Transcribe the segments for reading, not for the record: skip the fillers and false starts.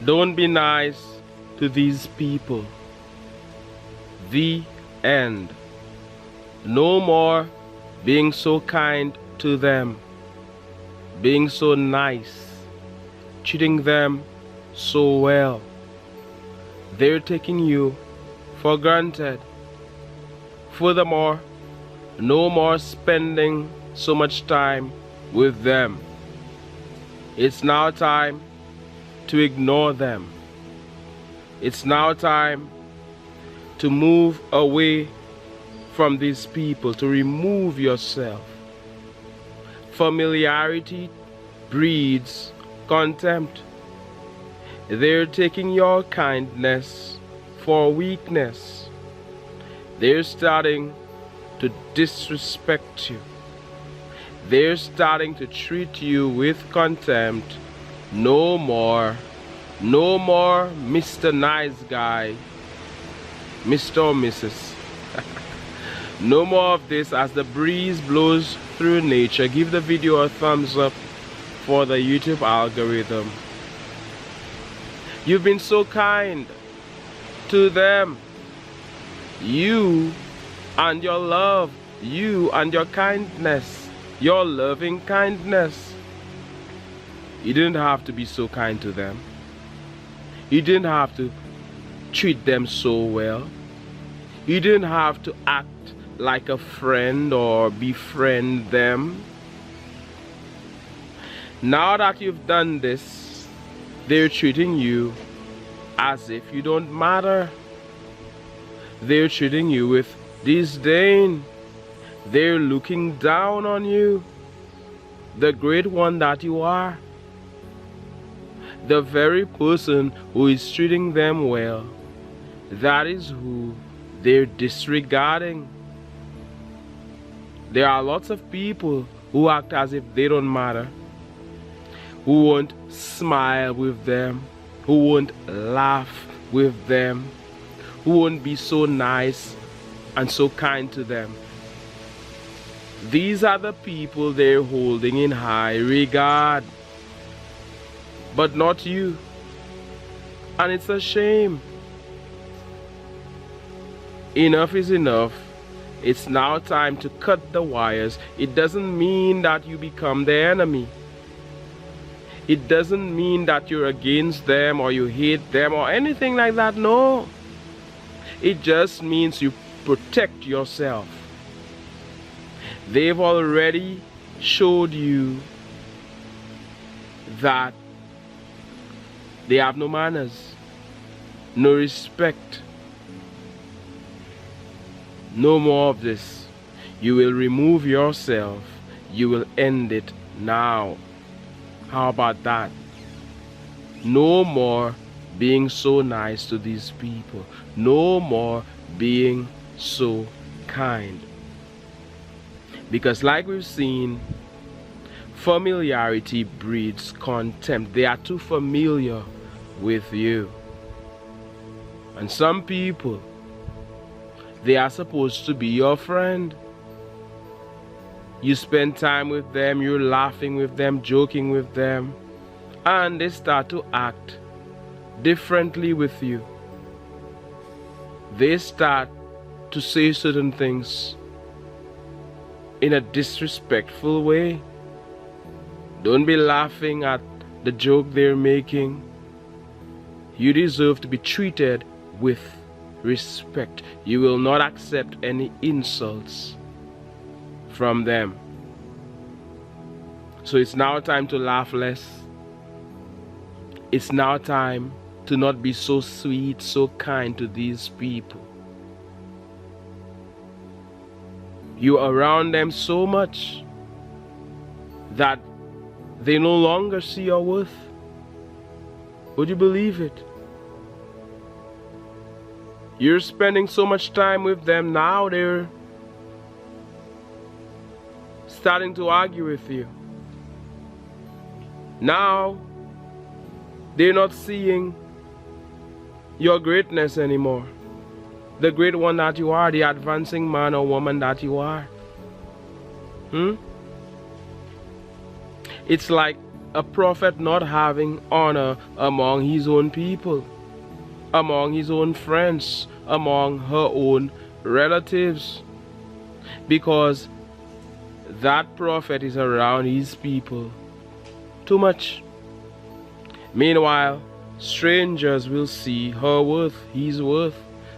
Don't be nice to these people. The end. No more being so kind to them, being so nice, treating them so well. They're taking you for granted. Furthermore, no more spending so much time with them. It's now time to ignore them. It's now time to move away from these people, to remove yourself. Familiarity breeds contempt. They're taking your kindness for weakness. They're starting to disrespect you. They're starting to treat you with contempt. No more Mr. Nice Guy, Mr. or Mrs. No more of this. As the breeze blows through nature, give the video a thumbs up for the YouTube algorithm. You've been so kind to them. You and your love, you and your kindness, your loving kindness. You didn't have to be so kind to them. You didn't have to treat them so well. You didn't have to act like a friend or befriend them. Now that you've done this, they're treating you as if you don't matter. They're treating you with disdain. They're looking down on you, the great one that you are. The very person who is treating them well, that is who they're disregarding. There are lots of people who act as if they don't matter, who won't smile with them, who won't laugh with them, who won't be so nice and so kind to them. These are the people they're holding in high regard, but not you. And it's a shame. Enough is enough. It's now time to cut the wires. It doesn't mean that you become their enemy. It doesn't mean that you're against them or you hate them or anything like that. No. It just means you protect yourself. They've already showed you that they have no manners, no respect. No more of this. You will remove yourself. You will end it now. How about that? No more being so nice to these people. No more being so kind. Because like we've seen, familiarity breeds contempt. They are too familiar with you. And some people, they are supposed to be your friend. You spend time with them, you're laughing with them, joking with them, and they start to act differently with you. They start to say certain things in a disrespectful way. Don't be laughing at the joke they're making. You deserve to be treated with respect. You will not accept any insults from them. So it's now time to laugh less. It's now time to not be so sweet, so kind to these people. You're around them so much that they no longer see your worth. Would you believe it? You're spending so much time with them, now they're starting to argue with you. Now they're not seeing your greatness anymore. The great one that you are, the advancing man or woman that you are. It's like a prophet not having honor among his own people, among his own friends, among her own relatives, because that prophet is around his people too much. Meanwhile, strangers will see her worth, his worth.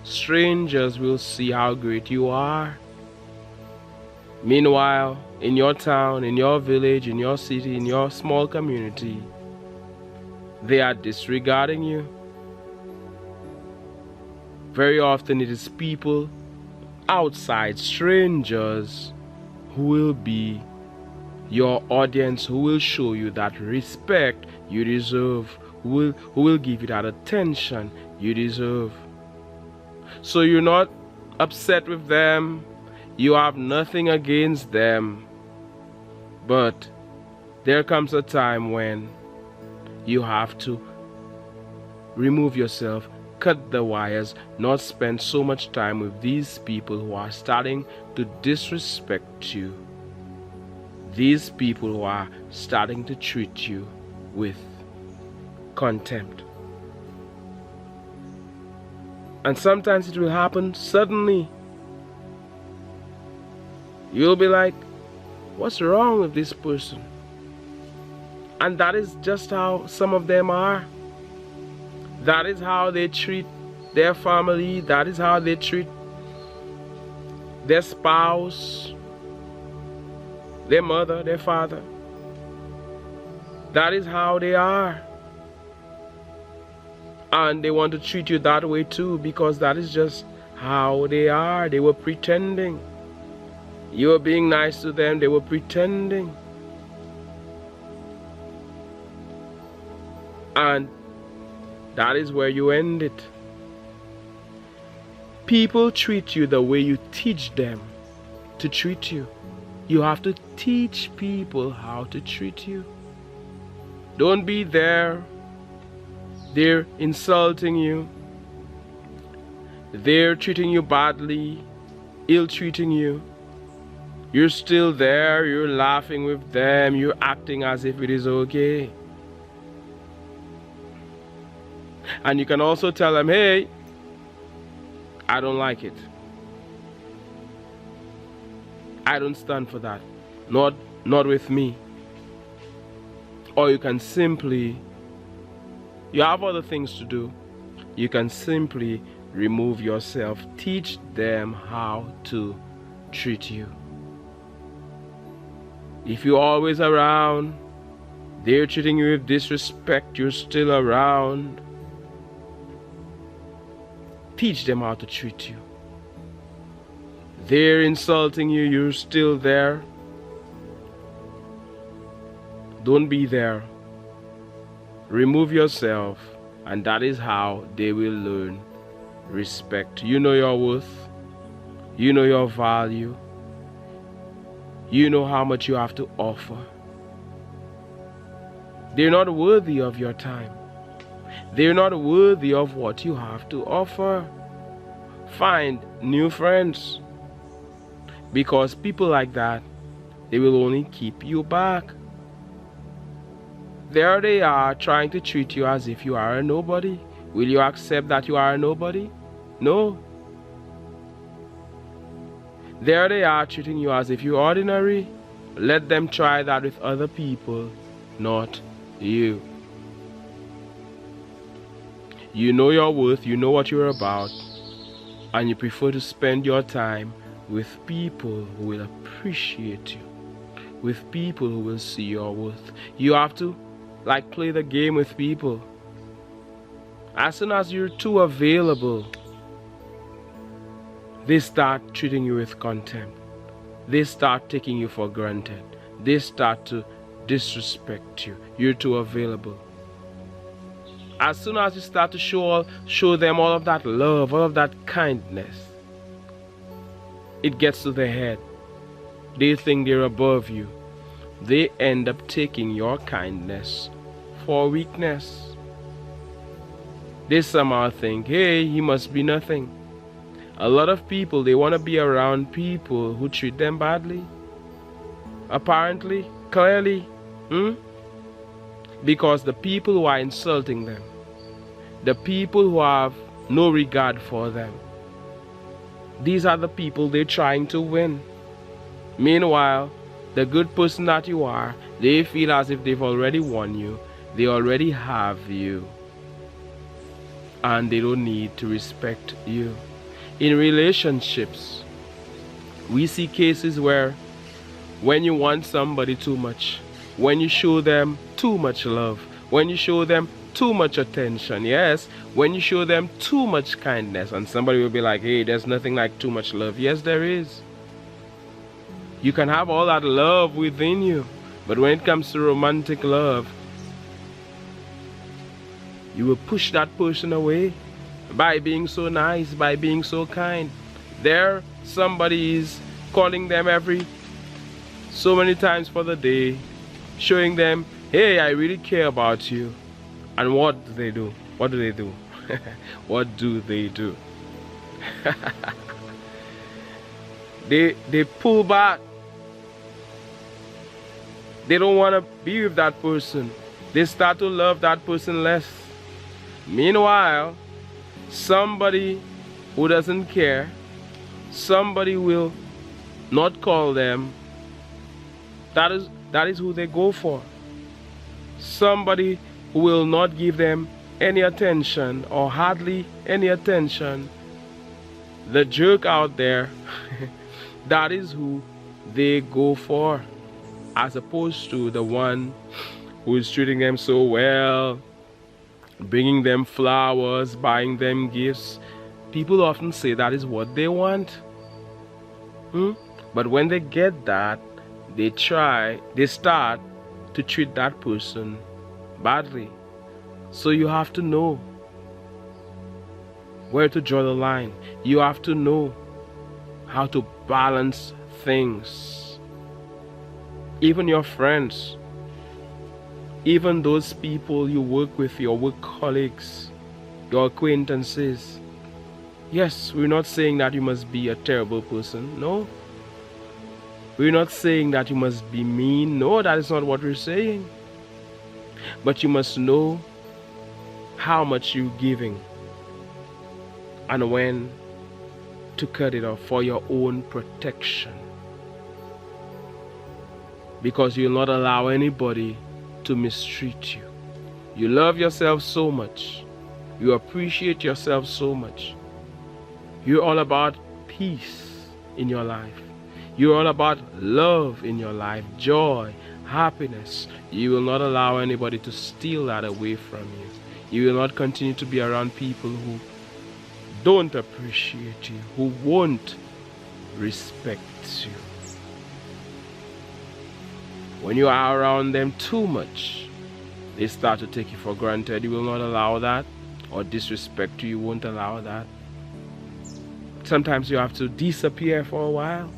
Strangers will see how great you are. Meanwhile, in your town, in your village, in your city, in your small community, they are disregarding you. Very often it is people outside, strangers, who will be your audience, who will show you that respect you deserve, who will give you that attention you deserve. So you're not upset with them, you have nothing against them, but there comes a time when you have to remove yourself, cut the wires, not spend so much time with these people who are starting to disrespect you. These people who are starting to treat you with contempt. And sometimes it will happen suddenly. You'll be like, what's wrong with this person? And that is just how some of them are. That is how they treat their family. That is how they treat their spouse, their mother, their father. That is how they are. And they want to treat you that way too, because that is just how they are. They were pretending. You were being nice to them, they were pretending. And that is where you end it. People treat you the way you teach them to treat you. You have to teach people how to treat you. Don't be there. They're insulting you. They're treating you badly, ill-treating you. You're still there, you're laughing with them, you're acting as if it is okay. And you can also tell them, hey, I don't like it. I don't stand for that. Not with me. Or you can simply, you have other things to do. You can simply remove yourself. Teach them how to treat you. If you're always around, they're treating you with disrespect, you're still around. Teach them how to treat you. They're insulting you, you're still there. Don't be there. Remove yourself, and that is how they will learn respect. You know your worth. You know your value. You know how much you have to offer. They're not worthy of your time. They're not worthy of what you have to offer. Find new friends. Because people like that, they will only keep you back. There they are trying to treat you as if you are a nobody. Will you accept that you are a nobody? No. There they are treating you as if you're ordinary. Let them try that with other people, not you. You know your worth, you know what you're about, and you prefer to spend your time with people who will appreciate you, with people who will see your worth. You have to play the game with people. As soon as you're too available, they start treating you with contempt. They start taking you for granted. They start to disrespect you. You're too available. As soon as you start to show them all of that love, all of that kindness, it gets to their head. They think they're above you. They end up taking your kindness for weakness. They somehow think, hey, he must be nothing. A lot of people, they want to be around people who treat them badly. Apparently, clearly. Because the people who are insulting them, the people who have no regard for them, these are the people they're trying to win. Meanwhile, the good person that you are, they feel as if they've already won you. They already have you. And they don't need to respect you. In relationships, we see cases where when you want somebody too much, when you show them too much love, when you show them too much attention, yes, when you show them too much kindness, and somebody will be like, hey, there's nothing like too much love. Yes, there is. You can have all that love within you, but when it comes to romantic love, you will push that person away by being so nice, by being so kind. There, somebody is calling them every so many times for the day, showing them, hey, I really care about you. And what do they do? What do they do? What do they do? They pull back. They don't want to be with that person. They start to love that person less. Meanwhile, somebody who doesn't care, somebody will not call them. That is who they go for. Somebody who will not give them any attention or hardly any attention. The jerk out there, that is who they go for, as opposed to the one who is treating them so well, bringing them flowers, buying them gifts. People often say that is what they want. But when they get that, they start to treat that person badly. So you have to know where to draw the line. You have to know how to balance things. Even your friends, even those people you work with, your work colleagues, your acquaintances. Yes, we're not saying that you must be a terrible person. No. We're not saying that you must be mean. No, that is not what we're saying. But you must know how much you're giving and when to cut it off for your own protection. Because you'll not allow anybody to mistreat you. You love yourself so much. You appreciate yourself so much. You're all about peace in your life. You're all about love in your life, joy, happiness. You will not allow anybody to steal that away from you. You will not continue to be around people who don't appreciate you, who won't respect you. When you are around them too much, they start to take you for granted. You will not allow that, or disrespect you. You won't allow that. Sometimes you have to disappear for a while.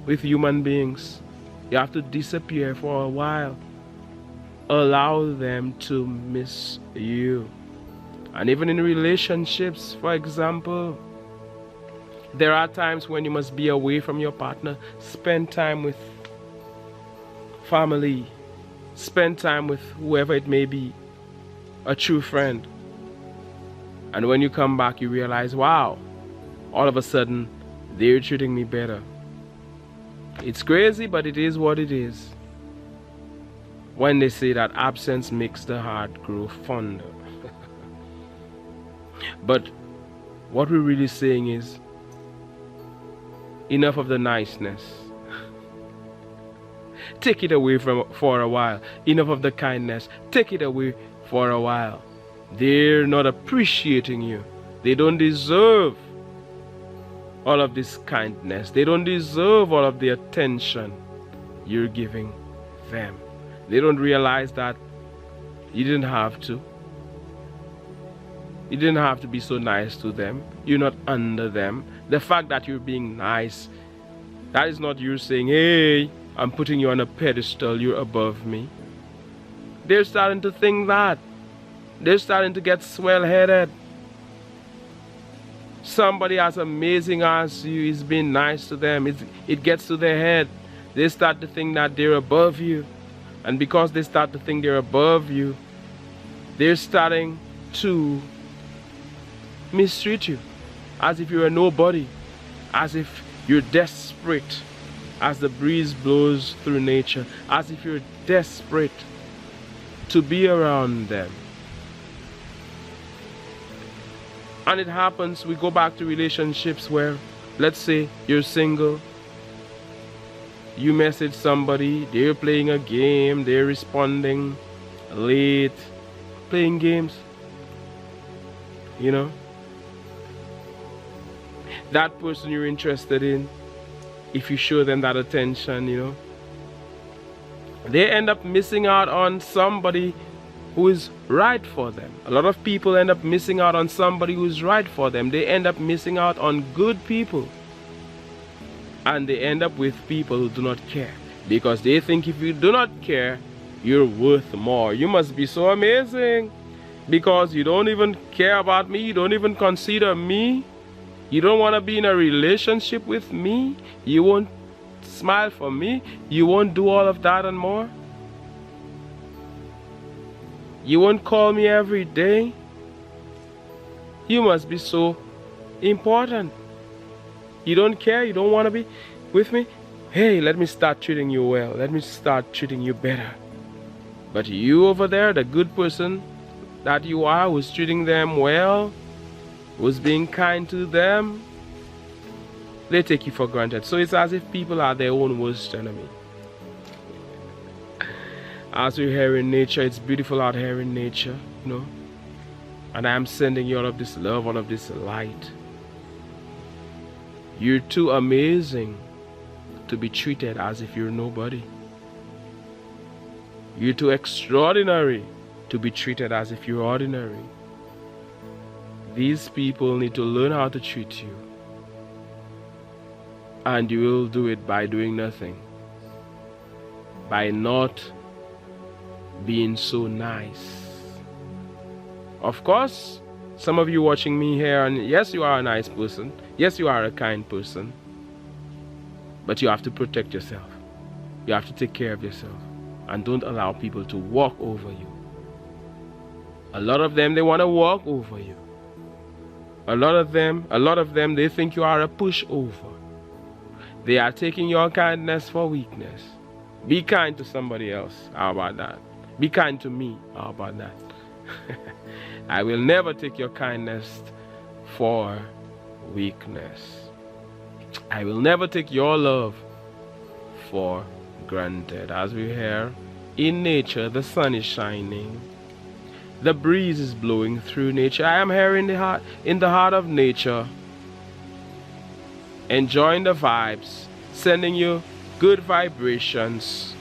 With human beings, you have to disappear for a while. Allow them to miss you. And even in relationships, for example, there are times when you must be away from your partner. Spend time with family. Spend time with whoever it may be, a true friend. And when you come back, you realize, wow, all of a sudden, they're treating me better. It's crazy, but it is what it is. When they say that absence makes the heart grow fonder. But what we're really saying is, enough of the niceness. Take it away for a while. Enough of the kindness. Take it away for a while. They're not appreciating you. They don't deserve all of this kindness. They don't deserve all of the attention you're giving them. They don't realize that you didn't have to. You didn't have to be so nice to them. You're not under them. The fact that you're being nice, that is not you saying, hey, I'm putting you on a pedestal, you're above me. They're starting to think that. They're starting to get swell-headed. Somebody as amazing as you is being nice to them. It gets to their head. They start to think that they're above you. And because they start to think they're above you, they're starting to mistreat you as if you're a nobody, as if you're desperate as the breeze blows through nature, as if you're desperate to be around them. And it happens, we go back to relationships where, let's say you're single, you message somebody, they're playing a game, they're responding late, playing games, you know. That person you're interested in, if you show them that attention, you know, they end up missing out on somebody who is right for them. A lot of people end up missing out on somebody who is right for them. They end up missing out on good people. And they end up with people who do not care. Because they think if you do not care, you're worth more. You must be so amazing. Because you don't even care about me. You don't even consider me. You don't want to be in a relationship with me. You won't smile for me. You won't do all of that and more. You won't call me every day. You must be so important. You don't care. You don't want to be with me. Hey, let me start treating you well. Let me start treating you better. But you over there, the good person that you are, who's treating them well, who's being kind to them, they take you for granted. So it's as if people are their own worst enemy. As we're here in nature, it's beautiful out here in nature, you know. And I'm sending you all of this love, all of this light. You're too amazing to be treated as if you're nobody. You're too extraordinary to be treated as if you're ordinary. These people need to learn how to treat you. And you will do it by doing nothing. By not being so nice. Of course, some of you watching me here, and yes, you are a nice person. Yes, you are a kind person. But you have to protect yourself. You have to take care of yourself. And don't allow people to walk over you. A lot of them, they want to walk over you. A lot of them, they think you are a pushover. They are taking your kindness for weakness. Be kind to somebody else. How about that? Be kind to me. How about that? I will never take your kindness for weakness. I will never take your love for granted. As we hear, in nature, the sun is shining. The breeze is blowing through nature. I am here in the heart of nature, enjoying the vibes, sending you good vibrations,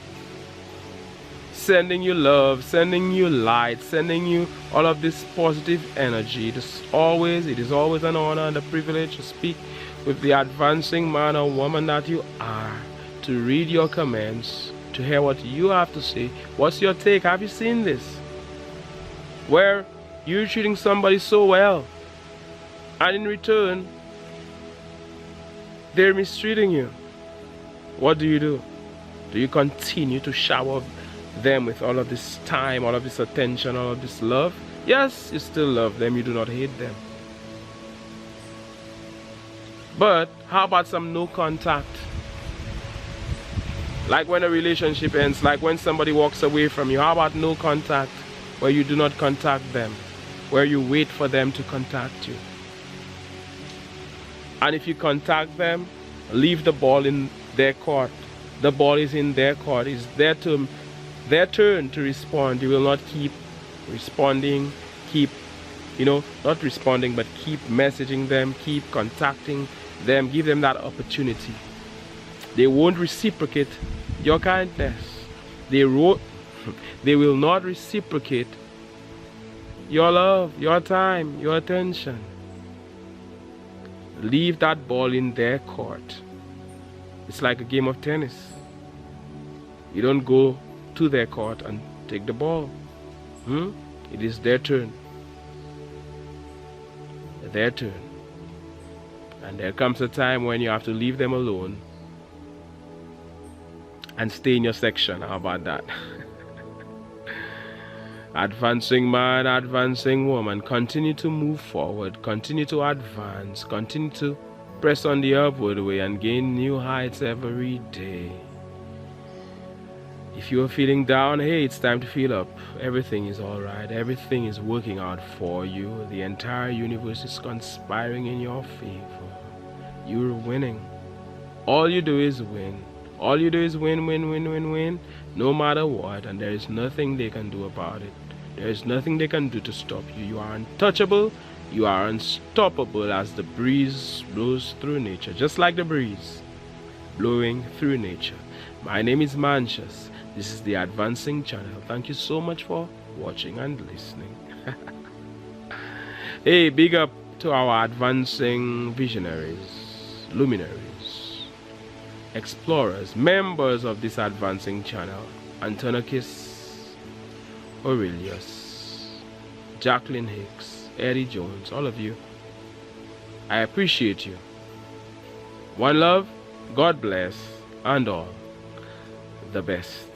sending you love, sending you light, sending you all of this positive energy. It is always an honor and a privilege to speak with the advancing man or woman that you are, to read your comments, to hear what you have to say. What's your take? Have you seen this? Where you're treating somebody so well, and in return, they're mistreating you. What do? Do you continue to shower them with all of this time, all of this attention, all of this love? Yes, you still love them. You do not hate them. But how about some no contact? Like when a relationship ends, like when somebody walks away from you, how about no contact? Where you do not contact them, where you wait for them to contact you. And if you contact them, leave the ball in their court. The ball is in their court. It's their turn to respond. You will not keep responding, not responding, but keep messaging them, keep contacting them, give them that opportunity. They won't reciprocate your kindness. They will not reciprocate your love, your time, your attention. Leave that ball in their court. It's like a game of tennis. You don't go to their court and take the ball. It is their turn. Their turn. And there comes a time when you have to leave them alone and stay in your section. How about that? Advancing man, advancing woman, continue to move forward, continue to advance, continue to press on the upward way and gain new heights every day. If you are feeling down, hey, it's time to feel up. Everything is alright. Everything is working out for you. The entire universe is conspiring in your favor. You're winning. All you do is win. All you do is win, win, win, win, win, no matter what, and there is nothing they can do about it. There is nothing they can do to stop you. You are untouchable. You are unstoppable as the breeze blows through nature, just like the breeze blowing through nature. My name is Mantius. This is the Advancing Channel. Thank you so much for watching and listening. Hey, big up to our advancing visionaries, luminaries, explorers, members of this Advancing Channel. Antonikis, Aurelius, Jacqueline Hicks, Eddie Jones, all of you. I appreciate you. One love, God bless, and all the best.